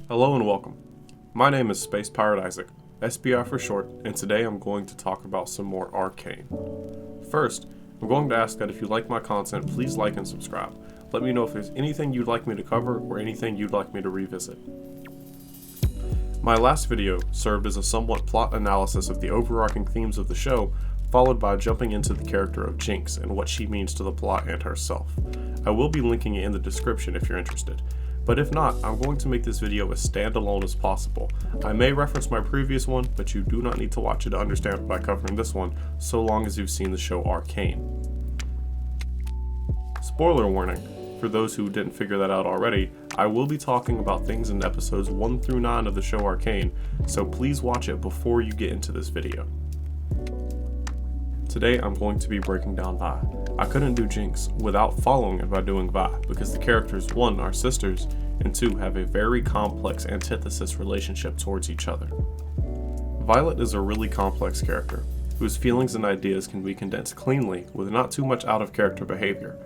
Hello and welcome. My name is Space Pirate Isaac, SPI for short, and today I'm going to talk about some more Arcane. First, I'm going to ask that if you like my content, please like and subscribe. Let me know if there's anything you'd like me to cover or anything you'd like me to revisit. My last video served as a somewhat plot analysis of the overarching themes of the show, followed by jumping into the character of Jinx and what she means to the plot and herself. I will be linking it in the description if you're interested. But if not, I'm going to make this video as standalone as possible. I may reference my previous one, but you do not need to watch it to understand what I cover in this one, so long as you've seen the show Arcane. Spoiler warning, for those who didn't figure that out already, I will be talking about things in episodes 1 through 9 of the show Arcane, so please watch it before you get into this video. Today I'm going to be breaking down Vi. I couldn't do Jinx without following it by doing Vi, because the characters 1 are sisters, and 2 have a very complex antithesis relationship towards each other. Violet is a really complex character, whose feelings and ideas can be condensed cleanly with not too much out-of-character behavior.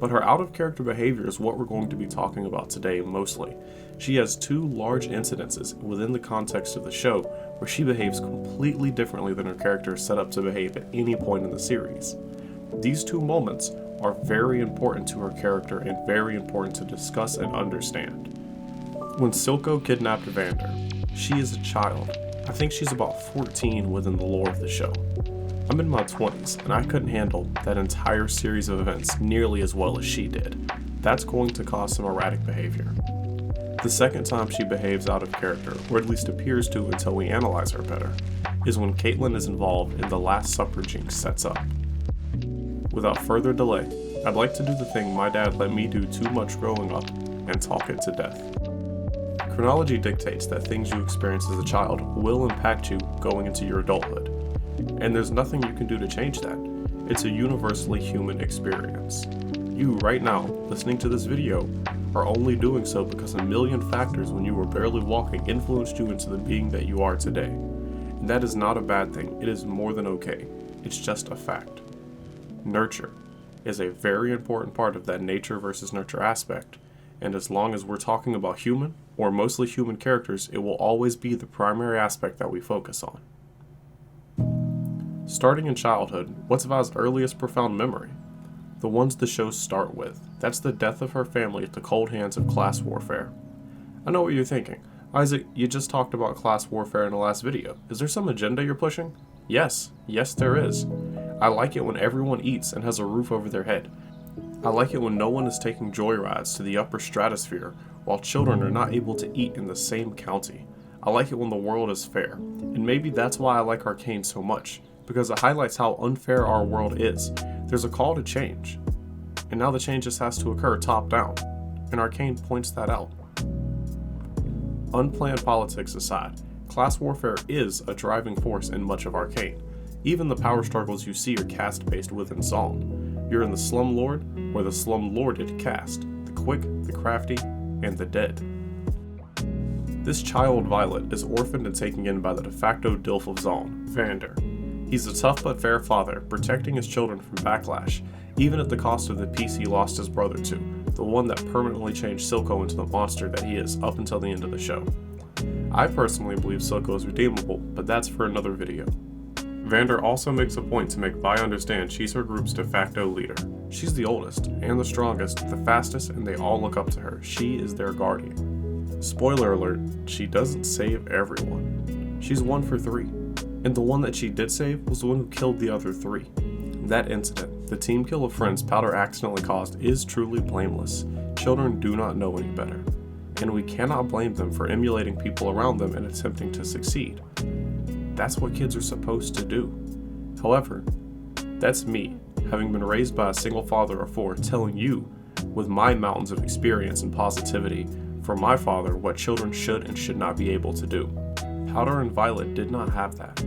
But her out-of-character behavior is what we're going to be talking about today mostly. She has 2 large incidences within the context of the show where she behaves completely differently than her character is set up to behave at any point in the series. These 2 moments are very important to her character and very important to discuss and understand. When Silco kidnapped Vander, she is a child. I think she's about 14 within the lore of the show. I'm in my 20s, and I couldn't handle that entire series of events nearly as well as she did. That's going to cause some erratic behavior. The second time she behaves out of character, or at least appears to until we analyze her better, is when Caitlyn is involved in the Last Supper Jinx sets up. Without further delay, I'd like to do the thing my dad let me do too much growing up, and talk it to death. Chronology dictates that things you experience as a child will impact you going into your adulthood. And there's nothing you can do to change that. It's a universally human experience. You, right now, listening to this video, are only doing so because a million factors when you were barely walking influenced you into the being that you are today. And that is not a bad thing. It is more than okay. It's just a fact. Nurture is a very important part of that nature versus nurture aspect. And as long as we're talking about human, or mostly human characters, it will always be the primary aspect that we focus on. Starting in childhood, what's Vi's earliest profound memory? The ones the shows start with. That's the death of her family at the cold hands of class warfare. I know what you're thinking. Isaac, you just talked about class warfare in the last video. Is there some agenda you're pushing? Yes there is. I like it when everyone eats and has a roof over their head. I like it when no one is taking joyrides to the upper stratosphere while children are not able to eat in the same county. I like it when the world is fair. And maybe that's why I like Arcane so much, because it highlights how unfair our world is. There's a call to change, and now the change just has to occur top down, and Arcane points that out. Unplanned politics aside, class warfare is a driving force in much of Arcane. Even the power struggles you see are caste-based within Song. You're in the slumlord or the slumlorded caste, the quick, the crafty, and the dead. This child Violet is orphaned and taken in by the de facto Dilf of Zon, Vander. He's a tough but fair father, protecting his children from backlash, even at the cost of the peace he lost his brother to, the one that permanently changed Silco into the monster that he is up until the end of the show. I personally believe Silco is redeemable, but that's for another video. Vander also makes a point to make Vi understand she's her group's de facto leader. She's the oldest, and the strongest, the fastest, and they all look up to her. She is their guardian. Spoiler alert, she doesn't save everyone. She's 1 for 3. And the one that she did save was the one who killed the other 3. That incident, the team kill of friends Powder accidentally caused, is truly blameless. Children do not know any better, and we cannot blame them for emulating people around them and attempting to succeed. That's what kids are supposed to do. However, that's me, having been raised by a single father of 4, telling you, with my mountains of experience and positivity, from my father what children should and should not be able to do. Powder and Violet did not have that.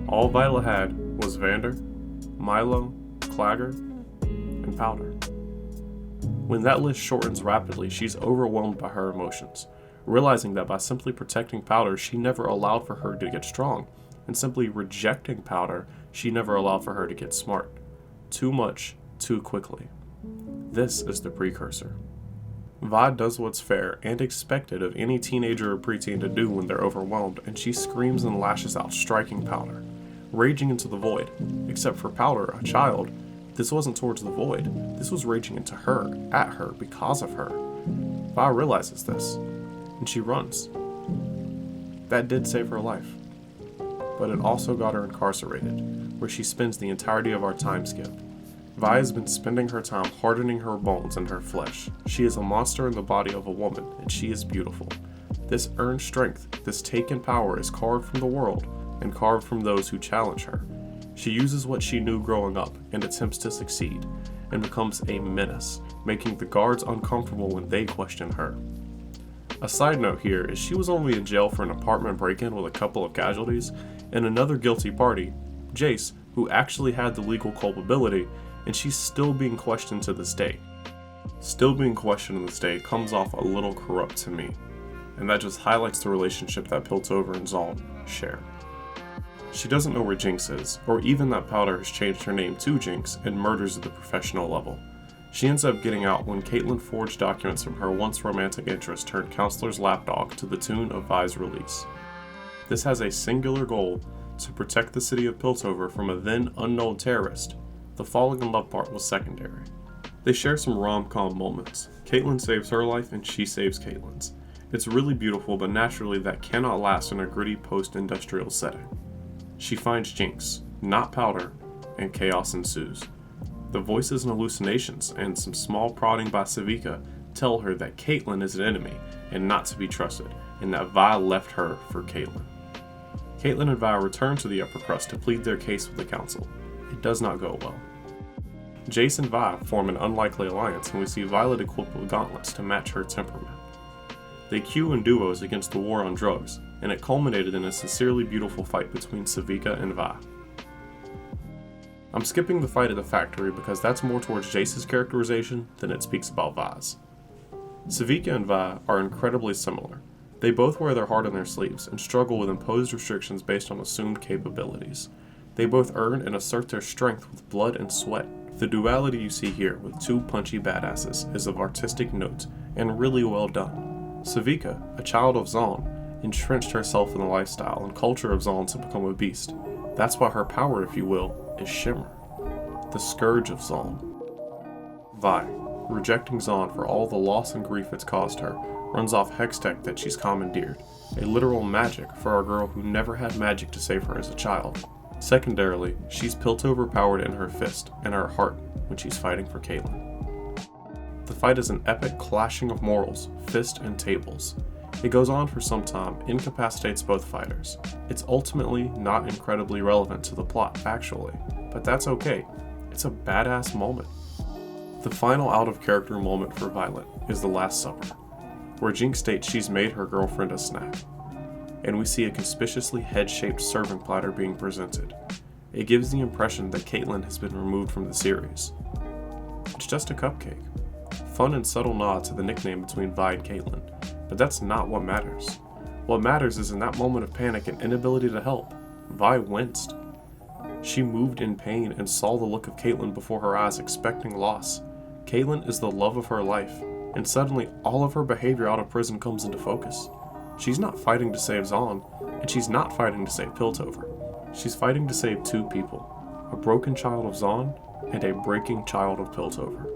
All Violet had was Vander, Milo, Clagger, and Powder. When that list shortens rapidly, she's overwhelmed by her emotions, realizing that by simply protecting Powder, she never allowed for her to get strong, and simply rejecting Powder, she never allowed for her to get smart. Too much, too quickly. This is the precursor. Vi does what's fair and expected of any teenager or preteen to do when they're overwhelmed, and she screams and lashes out, striking Powder, raging into the void. Except for Powder, a child, this wasn't towards the void, this was raging into her, at her, because of her. Vi realizes this, and she runs. That did save her life, but it also got her incarcerated, where she spends the entirety of our time skip. Vi has been spending her time hardening her bones and her flesh. She is a monster in the body of a woman, and she is beautiful. This earned strength, this taken power is carved from the world, and carved from those who challenge her. She uses what she knew growing up, and attempts to succeed, and becomes a menace, making the guards uncomfortable when they question her. A side note here is she was only in jail for an apartment break-in with a couple of casualties, and another guilty party, Jace, who actually had the legal culpability, and she's still being questioned to this day. Still being questioned to this day comes off a little corrupt to me, and that just highlights the relationship that Piltover and Zalm share. She doesn't know where Jinx is, or even that Powder has changed her name to Jinx and murders at the professional level. She ends up getting out when Caitlin forged documents from her once romantic interest turned counselor's lapdog to the tune of Vi's release. This has a singular goal: to protect the city of Piltover from a then unknown terrorist. The falling in love part was secondary. They share some rom-com moments. Caitlin saves her life and she saves Caitlin's. It's really beautiful, but naturally that cannot last in a gritty post-industrial setting. She finds Jinx, not Powder, and chaos ensues. The voices and hallucinations and some small prodding by Sevika tell her that Caitlin is an enemy and not to be trusted, and that Vi left her for Caitlin. Caitlin and Vi return to the upper crust to plead their case with the council. It does not go well. Jace and Vi form an unlikely alliance, and we see Violet equipped with gauntlets to match her temperament. They queue in duos against the war on drugs, and it culminated in a sincerely beautiful fight between Sevika and Vi. I'm skipping the fight at the factory because that's more towards Jace's characterization than it speaks about Vi's. Sevika and Vi are incredibly similar. They both wear their heart on their sleeves and struggle with imposed restrictions based on assumed capabilities. They both earn and assert their strength with blood and sweat. The duality you see here with two punchy badasses is of artistic note and really well done. Sevika, a child of Zon, entrenched herself in the lifestyle and culture of Zon to become a beast. That's why her power, if you will, is Shimmer, the scourge of Zon. Vi, rejecting Zon for all the loss and grief it's caused her, runs off Hextech that she's commandeered, a literal magic for a girl who never had magic to save her as a child. Secondarily, she's Piltover powered in her fist and her heart when she's fighting for Caitlin. The fight is an epic clashing of morals, fist and tables. It goes on for some time, incapacitates both fighters. It's ultimately not incredibly relevant to the plot, actually, but that's okay. It's a badass moment. The final out-of-character moment for Violet is the Last Supper, where Jinx states she's made her girlfriend a snack, and we see a conspicuously head-shaped serving platter being presented. It gives the impression that Caitlin has been removed from the series. It's just a cupcake. Fun and subtle nod to the nickname between Vi and Caitlin, but that's not what matters. What matters is in that moment of panic and inability to help, Vi winced. She moved in pain and saw the look of Caitlin before her eyes, expecting loss. Caitlin is the love of her life, and suddenly all of her behavior out of prison comes into focus. She's not fighting to save Zon, and she's not fighting to save Piltover. She's fighting to save two people, a broken child of Zon and a breaking child of Piltover.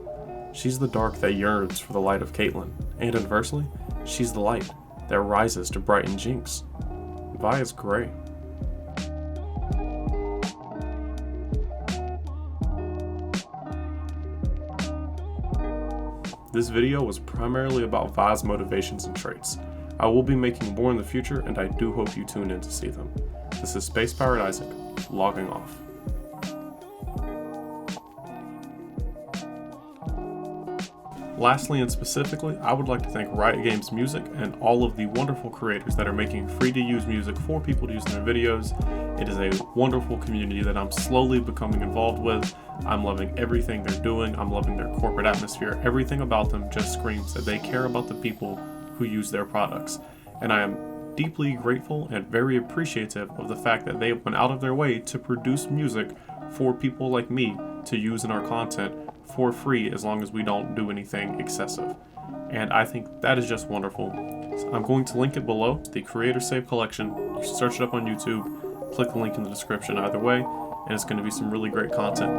She's the dark that yearns for the light of Caitlin, and inversely, she's the light that rises to brighten Jinx. Vi is great. This video was primarily about Vi's motivations and traits. I will be making more in the future, and I do hope you tune in to see them. This is Space Powered Isaac, logging off. Lastly and specifically, I would like to thank Riot Games Music and all of the wonderful creators that are making free-to-use music for people to use in their videos. It is a wonderful community that I'm slowly becoming involved with. I'm loving everything they're doing. I'm loving their corporate atmosphere. Everything about them just screams that they care about the people who use their products. And I am deeply grateful and very appreciative of the fact that they went out of their way to produce music for people like me to use in our content for free, as long as we don't do anything excessive. and I think that is just wonderful. So I'm going to link it below, the Creator Save Collection. You can search it up on YouTube, click the link in the description either way, and it's going to be some really great content.